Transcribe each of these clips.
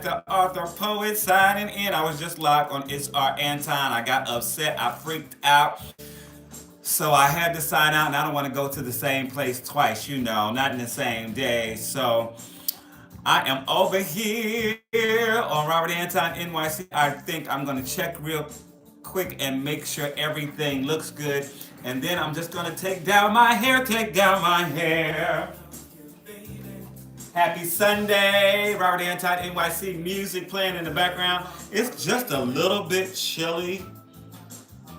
the author poet signing in. I was just live on It's Our Anton. I got upset. I freaked out. So I had to sign out, and I don't want to go to the same place twice, not in the same day. So I am over here on Robert Anton NYC. I think I'm going to check real quick and make sure everything looks good. And then I'm just going to take down my hair. Happy Sunday, Robert Anton NYC music playing in the background. It's just a little bit chilly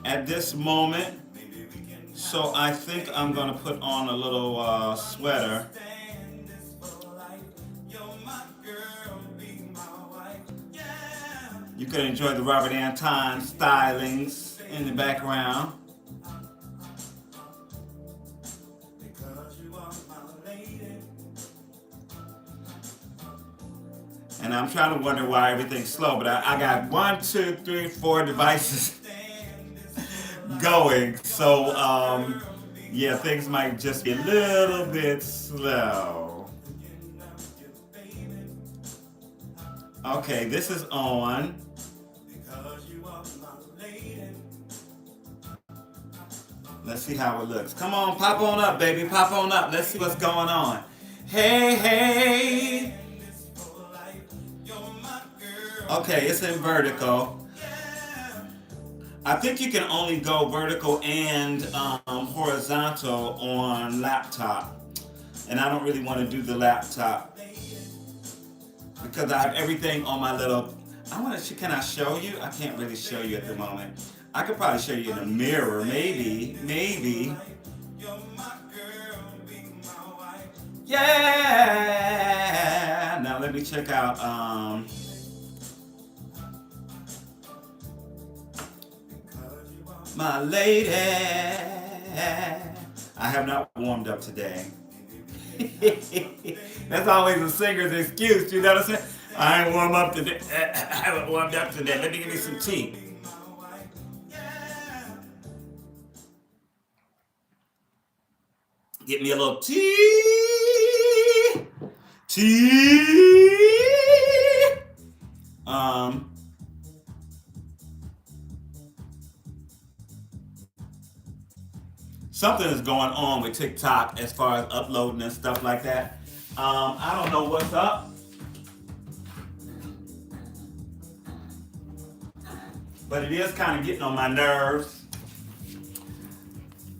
at this moment. So I think I'm gonna put on a little sweater. You can enjoy the Robert Anton stylings in the background. And I'm trying to wonder why everything's slow, but I got 1, 2, 3, 4 devices going. So, yeah, things might just be a little bit slow. Okay, this is on. Let's see how it looks. Come on, pop on up, baby. Pop on up. Let's see what's going on. Hey, hey. Okay, it's in vertical. I think you can only go vertical and horizontal on laptop. And I don't really want to do the laptop because I have everything on my little. Can I show you? I can't really show you at the moment. I could probably show you in a mirror, maybe. Yeah. Now let me check out. My lady. I have not warmed up today. That's always a singer's excuse, you know what I'm saying? I ain't warm up today. I haven't warmed up today. Let me give me some tea. Get me a little tea. Tea. Something is going on with TikTok as far as uploading and stuff like that. I don't know what's up. But it is kind of getting on my nerves.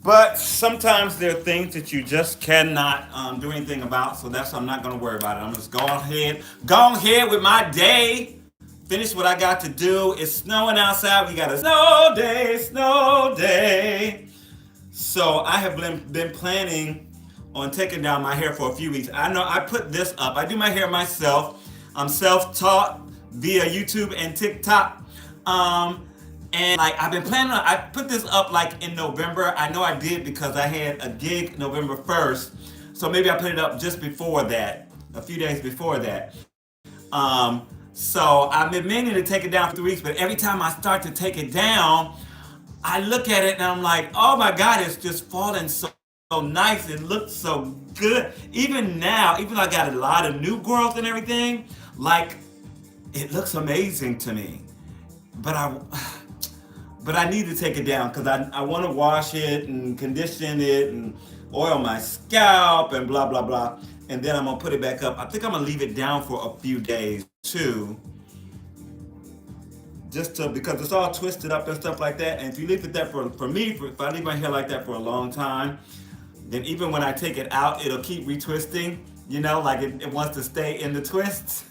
But sometimes there are things that you just cannot do anything about. So I'm not going to worry about it. I'm just go ahead with my day. Finish what I got to do. It's snowing outside. We got a snow day. So I have been planning on taking down my hair for a few weeks. I know I put this up. I do my hair myself. I'm self-taught via YouTube and TikTok. And like I've been planning on, I put this up like in November. I know I did because I had a gig November 1st. So maybe I put it up just before that, a few days before that. So I've been meaning to take it down for 3 weeks, but every time I start to take it down, I look at it and I'm like, oh my God, it's just falling so nice. It looks so good. Even now, even though I got a lot of new growth and everything, like it looks amazing to me. But I need to take it down because I want to wash it and condition it and oil my scalp and blah, blah, blah. And then I'm going to put it back up. I think I'm going to leave it down for a few days too. Because it's all twisted up and stuff like that. And if you leave it there if I leave my hair like that for a long time, then even when I take it out, it'll keep retwisting, like it wants to stay in the twists.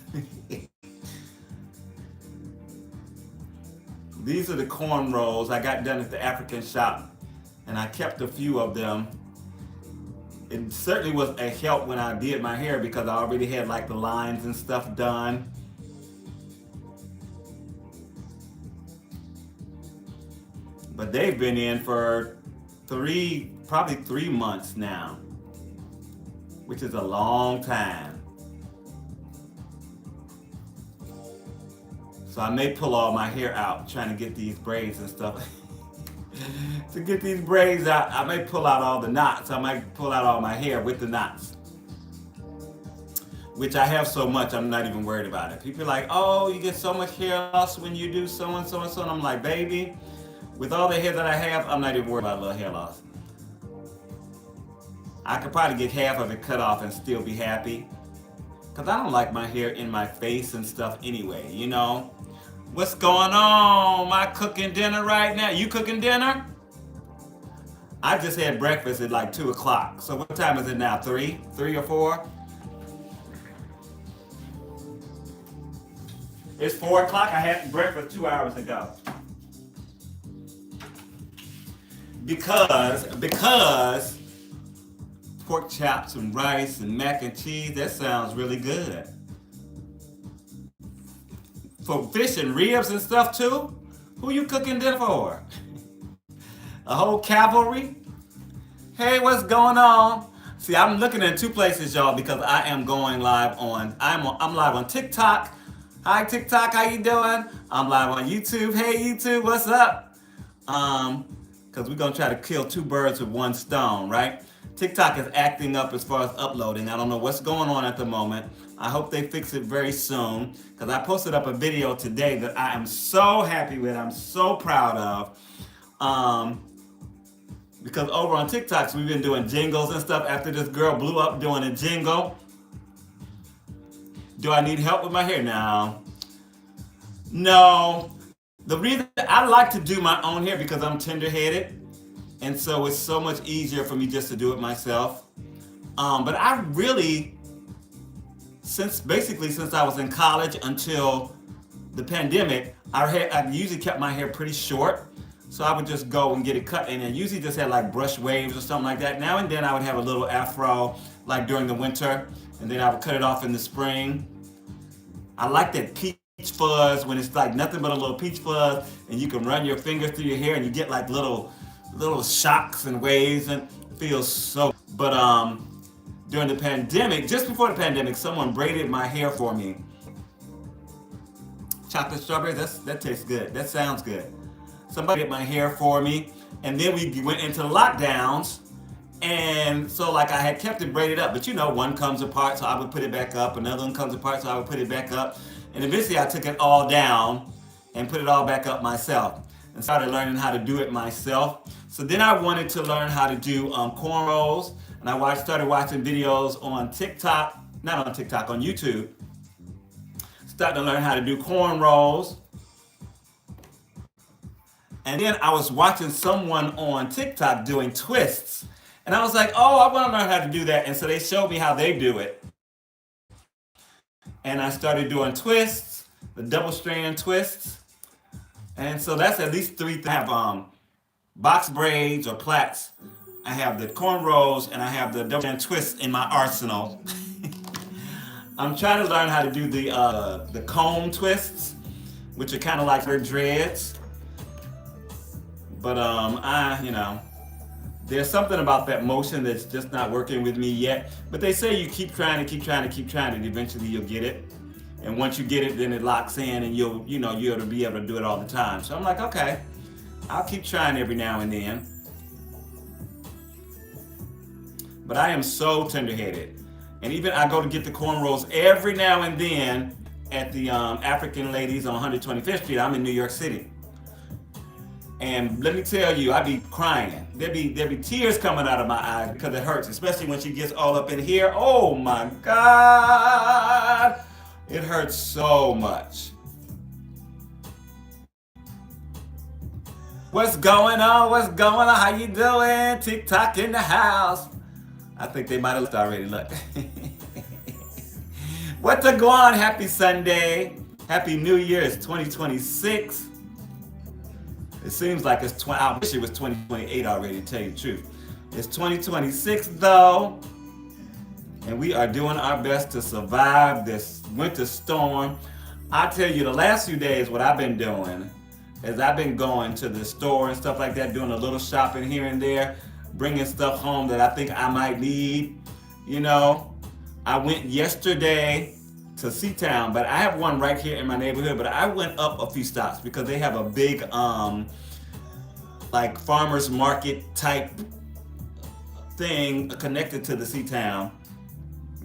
These are the cornrows I got done at the African shop, and I kept a few of them. It certainly was a help when I did my hair because I already had like the lines and stuff done. But they've been in for probably 3 months now, which is a long time. So I may pull all my hair out trying to get these braids and stuff. To get these braids out, I may pull out all the knots. I might pull out all my hair with the knots. which I have so much, I'm not even worried about it. People are like, oh, you get so much hair loss when you do so and so and so. And I'm like, baby, with all the hair that I have, I'm not even worried about a little hair loss. I could probably get half of it cut off and still be happy. Because I don't like my hair in my face and stuff anyway, you know? What's going on? Am I cooking dinner right now? You cooking dinner? I just had breakfast at like 2 o'clock. So what time is it now? 3? 3 or 4? It's 4 o'clock. I had breakfast 2 hours ago. Because pork chops and rice and mac and cheese, that sounds really good. For fish and ribs and stuff too? Who you cooking dinner for? A whole cavalry? Hey, what's going on? See, I'm looking in 2 places, y'all, because I am going live on, I'm live on TikTok. Hi TikTok, how you doing? I'm live on YouTube. Hey YouTube, what's up? Because we're gonna try to kill 2 birds with 1 stone, right? TikTok is acting up as far as uploading. I don't know what's going on at the moment. I hope they fix it very soon, because I posted up a video today that I am so happy with, I'm so proud of. Because over on TikToks, we've been doing jingles and stuff after this girl blew up doing a jingle. Do I need help with my hair now? No. The reason I like to do my own hair because I'm tender-headed. And so it's so much easier for me just to do it myself. But I really, since I was in college until the pandemic, I usually kept my hair pretty short. So I would just go and get it cut, and I usually just had like brush waves or something like that. Now and then I would have a little afro, like during the winter, and then I would cut it off in the spring. I like that peach fuzz when it's like nothing but a little peach fuzz, and you can run your fingers through your hair, and you get like little shocks and waves, and it feels so. But during the pandemic, just before the pandemic, someone braided my hair for me. Chocolate strawberry, that tastes good. That sounds good. Somebody did my hair for me, and then we went into lockdowns, and so like I had kept it braided up, but you know, one comes apart, so I would put it back up, another one comes apart, so I would put it back up, and eventually I took it all down and put it all back up myself, and started learning how to do it myself. So then I wanted to learn how to do cornrows, and I started watching videos on TikTok, not on TikTok, on YouTube, starting to learn how to do cornrows. And then I was watching someone on TikTok doing twists. And I was like, oh, I want to learn how to do that. And so they showed me how they do it. And I started doing twists, the double strand twists. And so that's at least 3 things. I have box braids or plaits. I have the cornrows, and I have the double strand twists in my arsenal. I'm trying to learn how to do the comb twists, which are kind of like her dreads. But there's something about that motion that's just not working with me yet. But they say you keep trying, and eventually you'll get it. And once you get it, then it locks in, and you'll be able to do it all the time. So I'm like, okay, I'll keep trying every now and then. But I am so tender-headed. And even I go to get the cornrows every now and then at the African Ladies on 125th Street. I'm in New York City. And let me tell you, I be crying. There be tears coming out of my eyes because it hurts, especially when she gets all up in here. Oh my God, it hurts so much. What's going on? What's going on? How you doing? TikTok in the house. I think they might have left already. Look. What's a go on? Happy Sunday. Happy New Year. It's 2026. It seems like I wish it was 2028 already, to tell you the truth. It's 2026 though, and we are doing our best to survive this winter storm. I tell you, the last few days, what I've been doing is I've been going to the store and stuff like that, doing a little shopping here and there, bringing stuff home that I think I might need. You know, I went yesterday to C-Town, but I have one right here in my neighborhood, but I went up a few stops because they have a big like farmers market type thing connected to the C-Town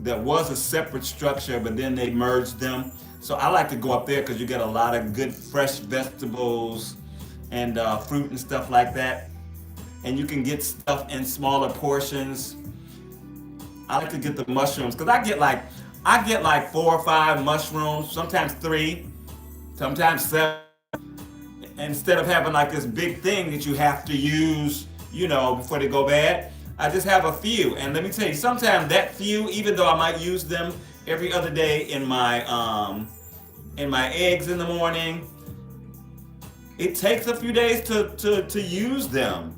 that was a separate structure, but then they merged them. So I like to go up there because you get a lot of good fresh vegetables and fruit and stuff like that. And you can get stuff in smaller portions. I like to get the mushrooms because I get like 4 or 5 mushrooms, sometimes 3, sometimes 7. Instead of having like this big thing that you have to use, before they go bad, I just have a few. And let me tell you, sometimes that few, even though I might use them every other day in my eggs in the morning, it takes a few days to use them.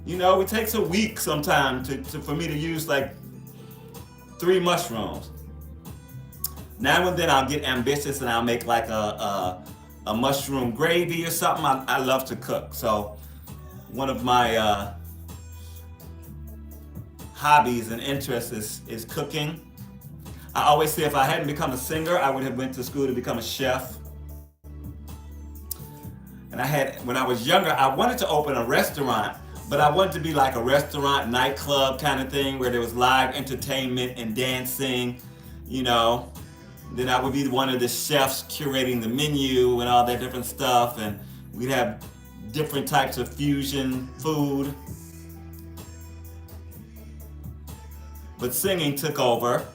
It takes a week sometimes for me to use like 3 mushrooms. Now and then I'll get ambitious and I'll make like a mushroom gravy or something. I love to cook. So one of my hobbies and interests is cooking. I always say if I hadn't become a singer, I would have went to school to become a chef. And when I was younger, I wanted to open a restaurant, but I wanted to be like a restaurant, nightclub kind of thing where there was live entertainment and dancing, you know. Then I would be one of the chefs curating the menu and all that different stuff, and we'd have different types of fusion food. But singing took over,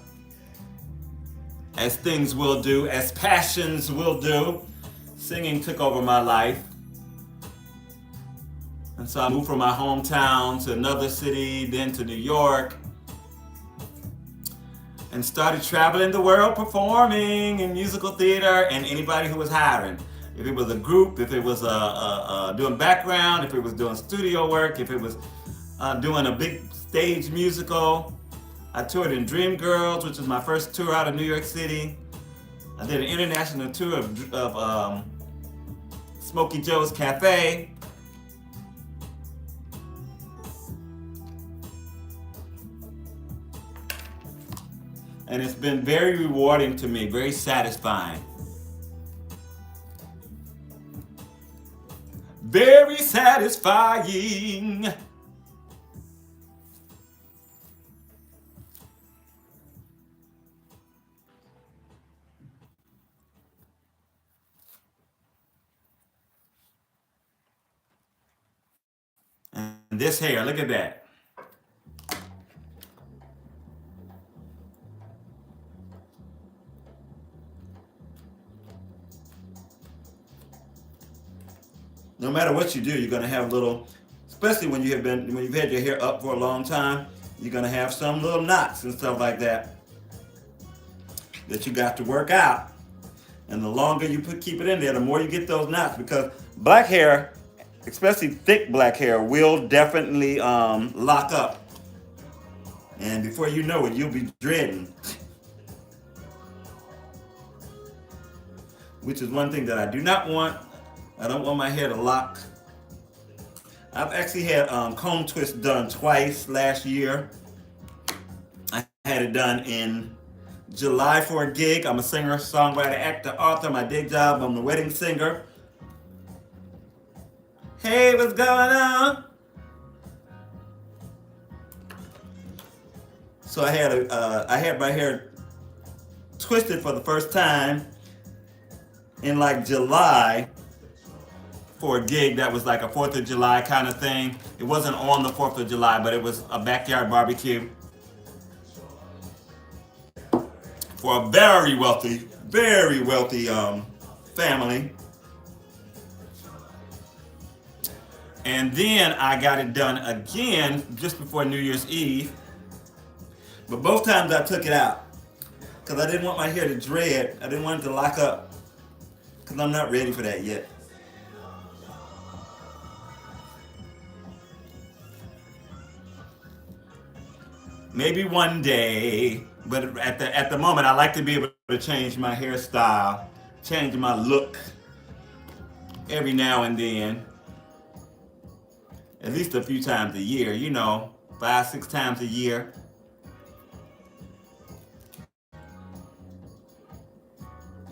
as things will do, as passions will do. Singing took over my life. And so I moved from my hometown to another city, then to New York, and started traveling the world performing in musical theater and anybody who was hiring. If it was a group, if it was doing background, if it was doing studio work, if it was doing a big stage musical. I toured in Dreamgirls, which was my first tour out of New York City. I did an international tour of Smokey Joe's Cafe. And it's been very rewarding to me, very satisfying. Very satisfying. And this hair, look at that. No matter what you do, you're gonna have little, especially when you've had your hair up for a long time, you're gonna have some little knots and stuff like that you got to work out. And the longer you keep it in there, the more you get those knots, because black hair, especially thick black hair, will definitely lock up. And before you know it, you'll be dreading. Which is one thing that I do not want. I don't want my hair to lock. I've actually had comb twist done twice last year. I had it done in July for a gig. I'm a singer, songwriter, actor, author. My day job, I'm the wedding singer. Hey, what's going on? So I had my hair twisted for the first time in like July for a gig that was like a 4th of July kind of thing. It wasn't on the 4th of July, but it was a backyard barbecue for a very wealthy family. And then I got it done again just before New Year's Eve. But both times I took it out because I didn't want my hair to dread. I didn't want it to lock up because I'm not ready for that yet. Maybe one day, but at the moment, I like to be able to change my hairstyle, change my look every now and then, at least a few times a year, 5, 6 times a year.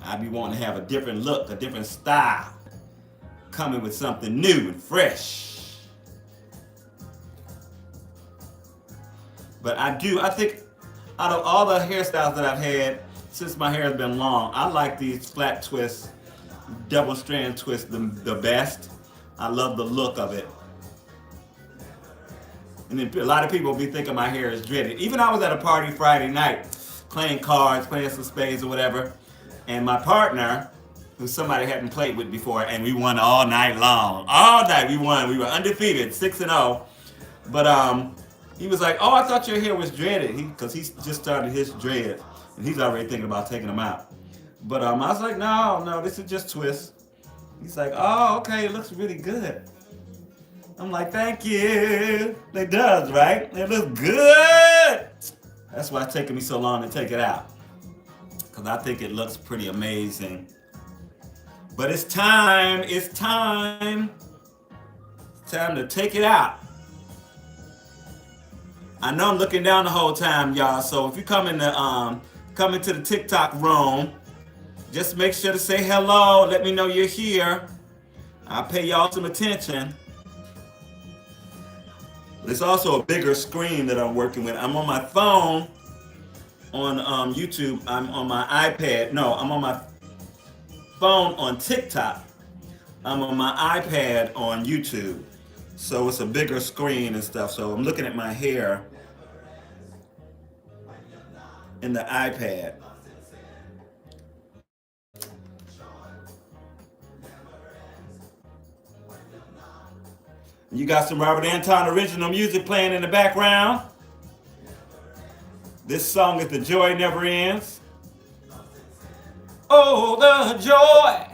I be wanting to have a different look, a different style, coming with something new and fresh. But I think Out of all the hairstyles that I've had since my hair has been long, I like these flat twists, double strand twists the best. I love the look of it. And then a lot of people be thinking my hair is dreaded. Even I was at a party Friday night, playing cards, playing some spades or whatever, and my partner, who somebody hadn't played with before, and we won all night long. All night we won. We were undefeated, 6-0. But he was like, "Oh, I thought your hair was dreaded," because he just started his dread, and he's already thinking about taking them out. But I was like, "No, no, this is just twists." He's like, "Oh, okay, it looks really good." I'm like, "Thank you." It does, right? It looks good. That's why it's taking me so long to take it out, because I think it looks pretty amazing. But it's time. It's time. It's time to take it out. I know I'm looking down the whole time, y'all. So if you come into the TikTok room, just make sure to say hello. Let me know you're here. I'll pay y'all some attention. There's also a bigger screen that I'm working with. I'm on my phone on YouTube. I'm on my iPad. No, I'm on my phone on TikTok. I'm on my iPad on YouTube. So it's a bigger screen and stuff. So I'm looking at my hair in the iPad. You got some Robert Anton original music playing in the background. This song is "The Joy Never Ends." Oh, the joy,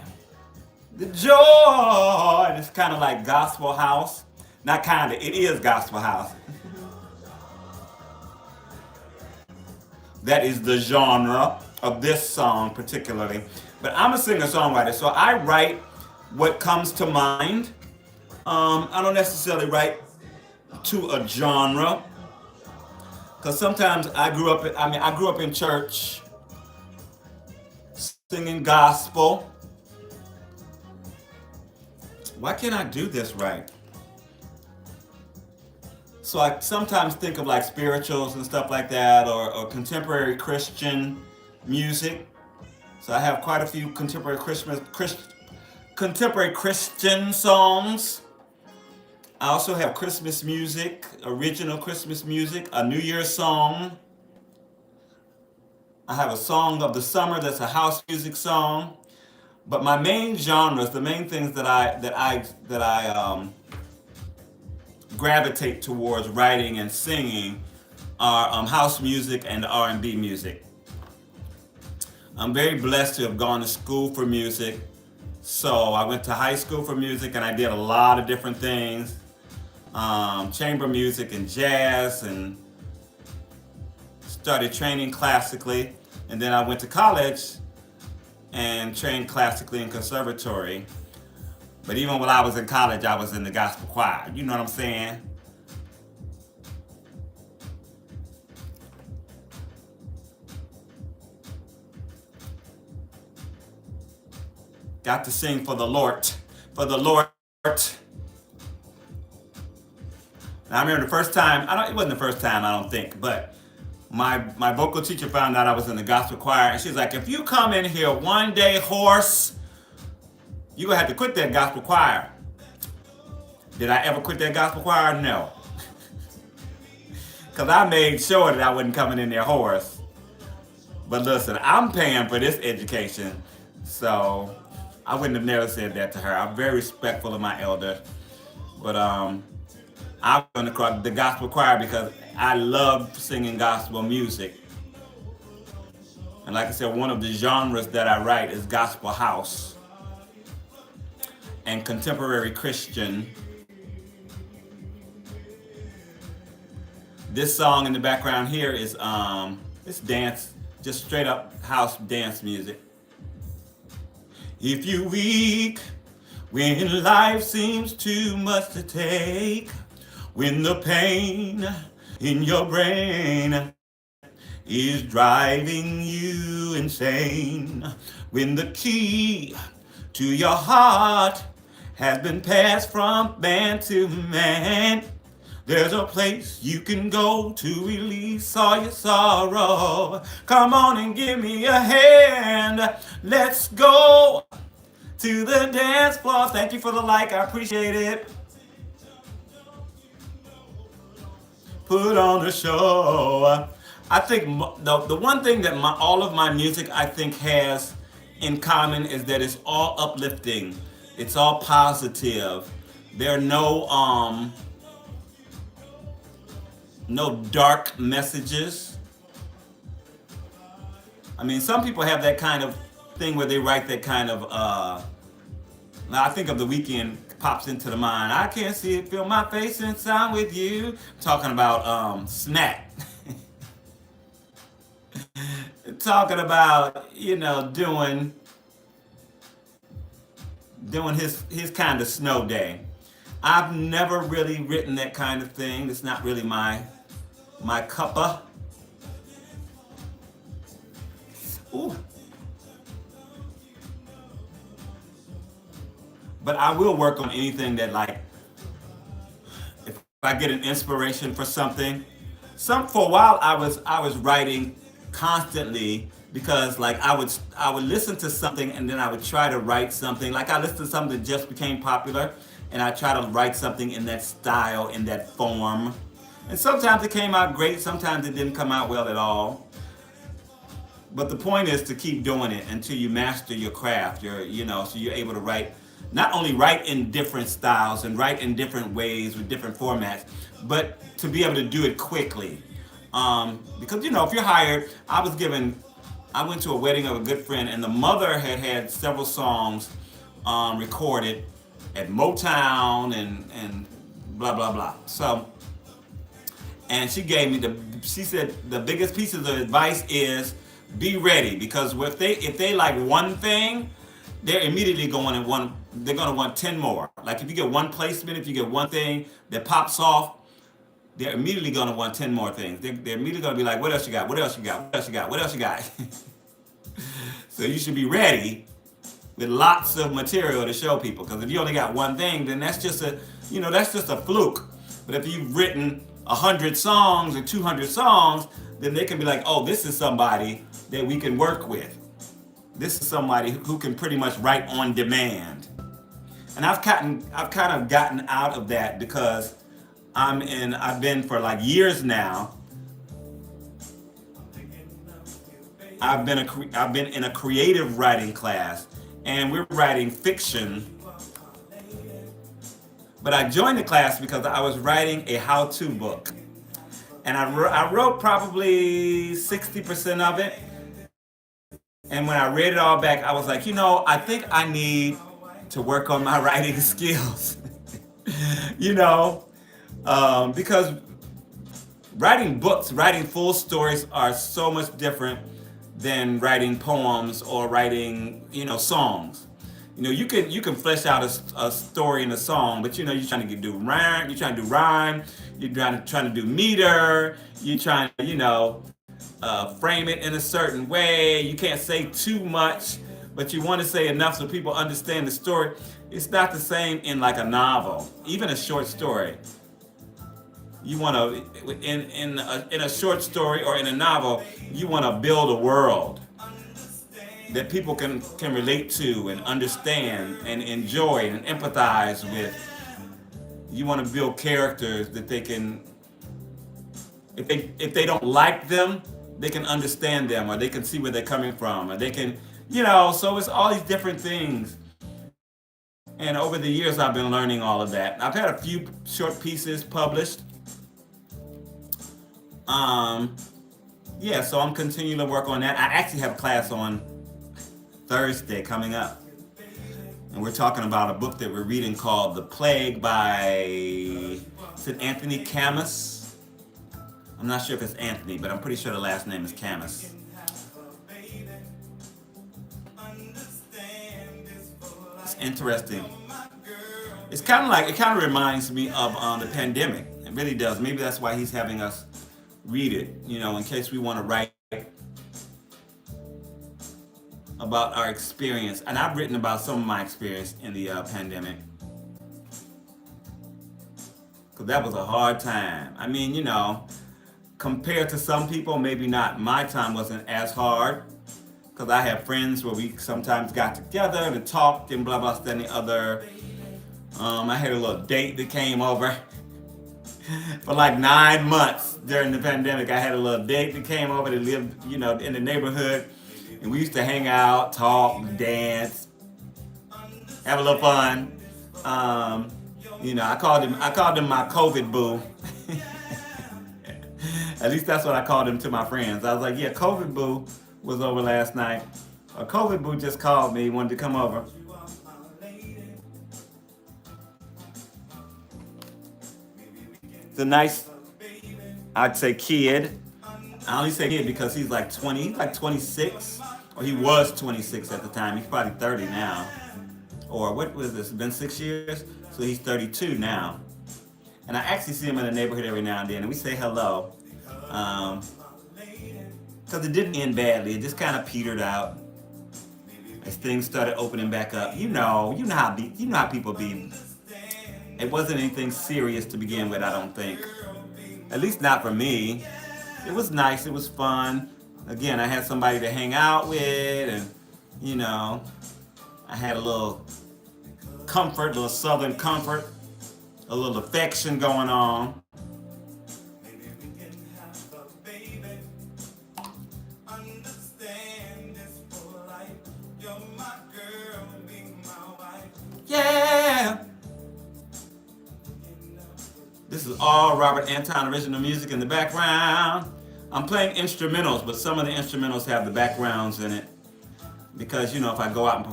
the joy. And it's kind of like gospel house. Not kind of, it is gospel house. That is the genre of this song particularly. But I'm a singer-songwriter, so I write what comes to mind. I don't necessarily write to a genre, because sometimes I grew up in church, singing gospel. Why can't I do this right? So I sometimes think of like spirituals and stuff like that, or contemporary Christian music. So I have quite a few contemporary Christian songs. I also have Christmas music, original Christmas music, a New Year's song. I have a song of the summer that's a house music song. But my main genres, the main things that I gravitate towards writing and singing are house music and R&B music. I'm very blessed to have gone to school for music. So I went to high school for music and I did a lot of different things. Chamber music and jazz, and started training classically. And then I went to college and trained classically in conservatory. But even while I was in college, I was in the gospel choir. You know what I'm saying? Got to sing for the Lord. For the Lord. Now, I remember the first time, it wasn't the first time, I don't think, but my vocal teacher found out I was in the gospel choir, and she's like, "If you come in here one day hoarse, you're going to have to quit that gospel choir." Did I ever quit that gospel choir? No. Because I made sure that I wasn't coming in there hoarse. But listen, I'm paying for this education, so I wouldn't have never said that to her. I'm very respectful of my elder. But I went across the gospel choir because I love singing gospel music. And like I said, one of the genres that I write is gospel house and contemporary Christian. This song in the background here is it's dance, just straight up house dance music. If you're weak, when life seems too much to take, when the pain in your brain is driving you insane, when the key to your heart has been passed from man to man, There's a place you can go to release all your sorrow. Come on and give me a hand. Let's go to the dance floor. Thank you for the like. I appreciate it. Put on the show. I think the one thing that all of my music I think has in common is that it's all uplifting. It's all positive. There are no dark messages. I mean, some people have that kind of thing where they write that kind of. Now I think of The Weekend pops into the mind. I can't see it, feel my face and sound with you. Talking about Snack. Talking about doing his kind of snow day. I've never really written that kind of thing. It's not really my cuppa. Ooh. But I will work on anything that, like, if I get an inspiration for something. For a while I was writing constantly because, like, I would listen to something and then I would try to write something. Like, I listened to something that just became popular and I try to write something in that style, in that form. And sometimes it came out great, sometimes it didn't come out well at all. But the point is to keep doing it until you master your craft. So you're able to write, not only write in different styles and write in different ways with different formats, but to be able to do it quickly. Because if you're hired, I went to a wedding of a good friend, and the mother had several songs recorded at Motown and blah blah blah. So, and she gave me she said the biggest pieces of advice is be ready, because if they like one thing, they're immediately they're going to want 10 more. Like, if you get one placement, if you get one thing that pops off, they're immediately going to want 10 more things. They're immediately going to be like, what else you got? What else you got? What else you got? What else you got? So you should be ready with lots of material to show people, because if you only got one thing, then that's just a fluke. But if you've written 100 songs or 200 songs, then they can be like, oh, this is somebody that we can work with. This is somebody who can pretty much write on demand. And I've kind of gotten out of that, because I've been for like years now. I've been in a creative writing class, and we're writing fiction. But I joined the class because I was writing a how-to book, and I wrote probably 60% of it. And when I read it all back, I was like, I think I need to work on my writing skills. Because writing books, writing full stories are so much different than writing poems or writing, songs. You can flesh out a story in a song, but you're trying to do rhyme, you're trying to do meter, you're trying to, frame it in a certain way. You can't say too much, but you want to say enough so people understand the story. It's not the same in like a novel, even a short story. You want to, in a short story or in a novel, you want to build a world that people can relate to and understand and enjoy and empathize with. You want to build characters that they can, if they don't like them, they can understand them, or they can see where they're coming from, or they can, so it's all these different things. And over the years, I've been learning all of that. I've had a few short pieces published. So I'm continuing to work on that. I actually have a class on Thursday coming up. And we're talking about a book that we're reading called The Plague by, is it Anthony Camus? I'm not sure if it's Anthony, but I'm pretty sure the last name is Camus. It's interesting. It kind of reminds me of the pandemic. It really does. Maybe that's why he's having us read it, in case we want to write about our experience. And I've written about some of my experience in the pandemic. because that was a hard time. I mean, compared to some people, maybe not. My time wasn't as hard because I have friends where we sometimes got together to talk and blah blah, stuff and the other. I had a little date that came over for like 9 months during the pandemic. I had a little date that came over that lived, in the neighborhood, and we used to hang out, talk, dance, have a little fun. Um, I called him my COVID boo. At least that's what I called him to my friends. I was like, yeah, COVID boo was over last night. A COVID boo just called me, wanted to come over. It's a nice, I'd say, kid. I only say kid because he's like 20, he's like 26, or he was 26 at the time. He's probably 30 now. Or what was this? It's been 6 years? So he's 32 now. And I actually see him in the neighborhood every now and then, and we say hello. Um, because it didn't end badly. It just kind of petered out as things started opening back up. You know how people be. It wasn't anything serious to begin with, I don't think. At least not for me. It was nice. It was fun. Again, I had somebody to hang out with, and you know, I had a little comfort, a little southern comfort, a little affection going on. Yeah. This is all Robert Anton original music in the background. I'm playing instrumentals, but some of the instrumentals have the backgrounds in it because if I go out and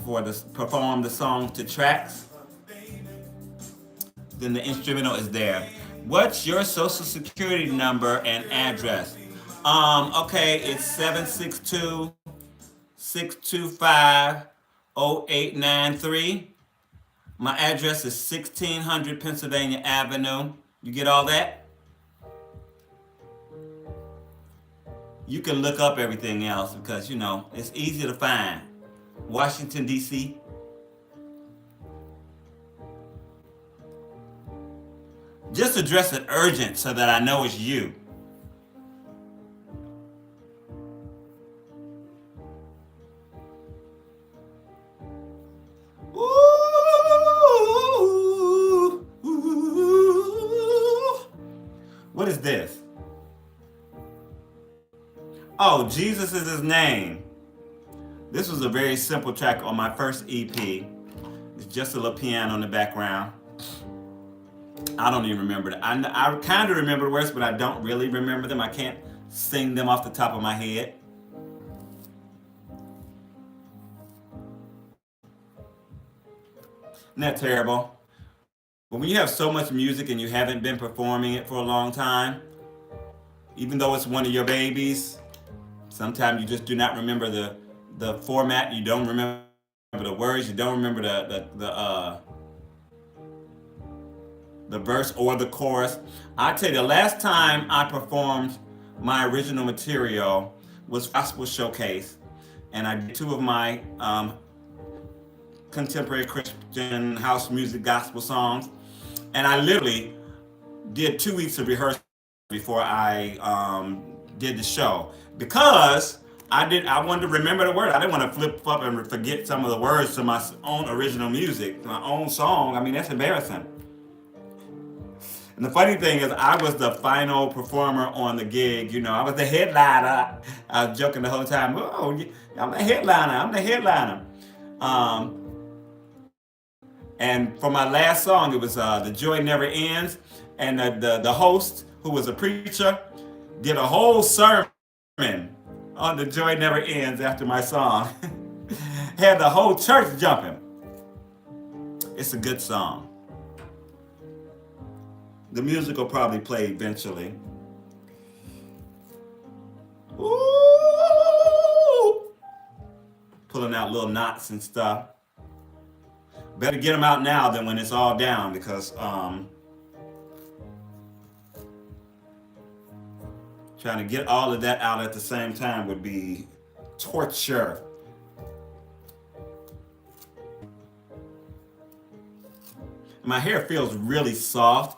perform the songs to tracks, then the instrumental is there. What's your social security number and address? Okay, it's 762-625-0893. My address is 1600 Pennsylvania Avenue. You get all that? You can look up everything else because, it's easy to find. Washington, D.C. Just address it urgent so that I know it's you. Ooh, ooh. What is this? Oh, Jesus is his name. This was a very simple track on my first EP. It's just a little piano in the background. I don't even remember it. I kind of remember the words, but I don't really remember them. I can't sing them off the top of my head. Isn't that terrible? But when you have so much music and you haven't been performing it for a long time, even though it's one of your babies, sometimes you just do not remember the format. You don't remember the words. You don't remember the verse or the chorus. I tell you, the last time I performed my original material was Gospel Showcase, and I did two of my contemporary Christian house music gospel songs, and I literally did 2 weeks of rehearsal before I did the show because I wanted to remember the word. I didn't want to flip up and forget some of the words to my own original music, my own song. I mean, that's embarrassing. And the funny thing is, I was the final performer on the gig. I was the headliner. I was joking the whole time. Oh, I'm the headliner. I'm the headliner. Um, and for my last song, it was "The Joy Never Ends," and the host, who was a preacher, did a whole sermon on "The Joy Never Ends" after my song. Had the whole church jumping. It's a good song. The music will probably play eventually. Ooh, pulling out little knots and stuff. Better get them out now than when it's all down because trying to get all of that out at the same time would be torture. My hair feels really soft.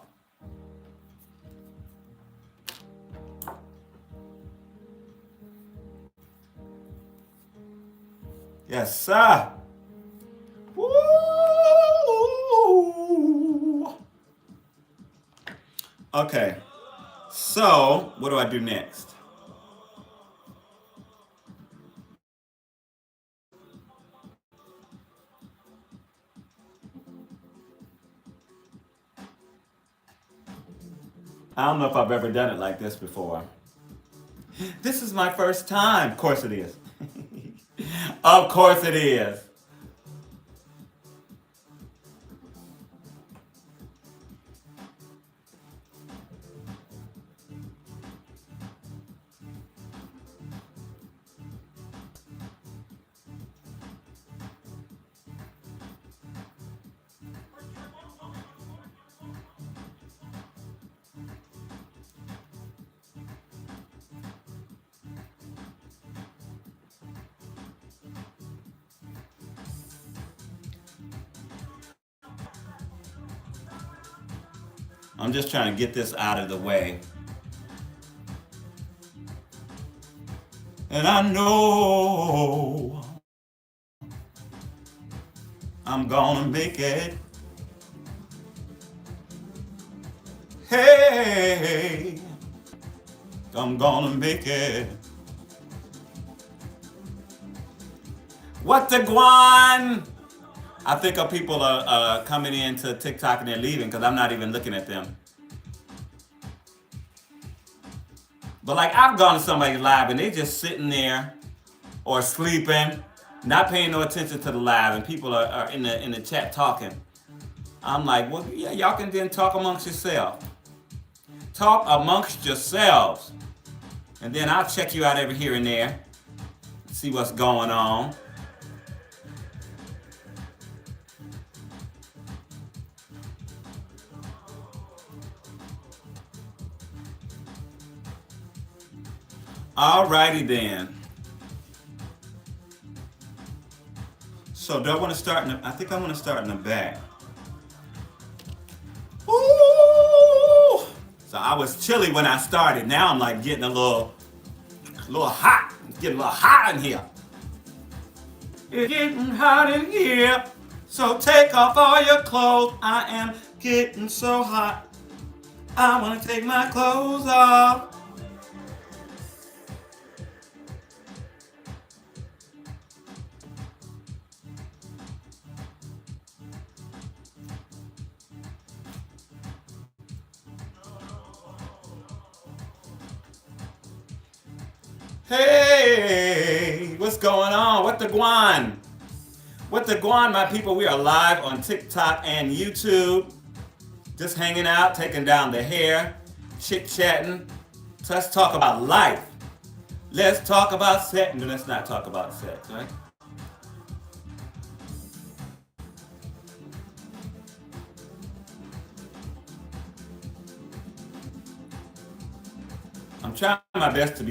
Yes, sir. Woo! Okay. So, what do I do next? I don't know if I've ever done it like this before. This is my first time. Of course it is. Of course it is. I'm just trying to get this out of the way. And I know I'm gonna make it. Hey, I'm gonna make it. What the guan? I think of people are coming into TikTok and they're leaving because I'm not even looking at them. But like I've gone to somebody's live and they just sitting there or sleeping, not paying no attention to the live, and people are in the chat talking. I'm like, well, yeah, y'all can then talk amongst yourselves. Talk amongst yourselves. And then I'll check you out every here and there, see what's going on. Alrighty then. So do I want to start in the, I think I want to start in the back. Ooh! So I was chilly when I started. Now I'm like getting a little hot. It's getting a little hot in here. It's getting hot in here. So take off all your clothes. I am getting so hot. I want to take my clothes off. Hey, what's going on? What the guan? What the guan, my people? We are live on TikTok and YouTube. Just hanging out, taking down the hair, chit-chatting. So let's talk about life. Let's talk about sex. No, let's not talk about sex, right? I'm trying my best to be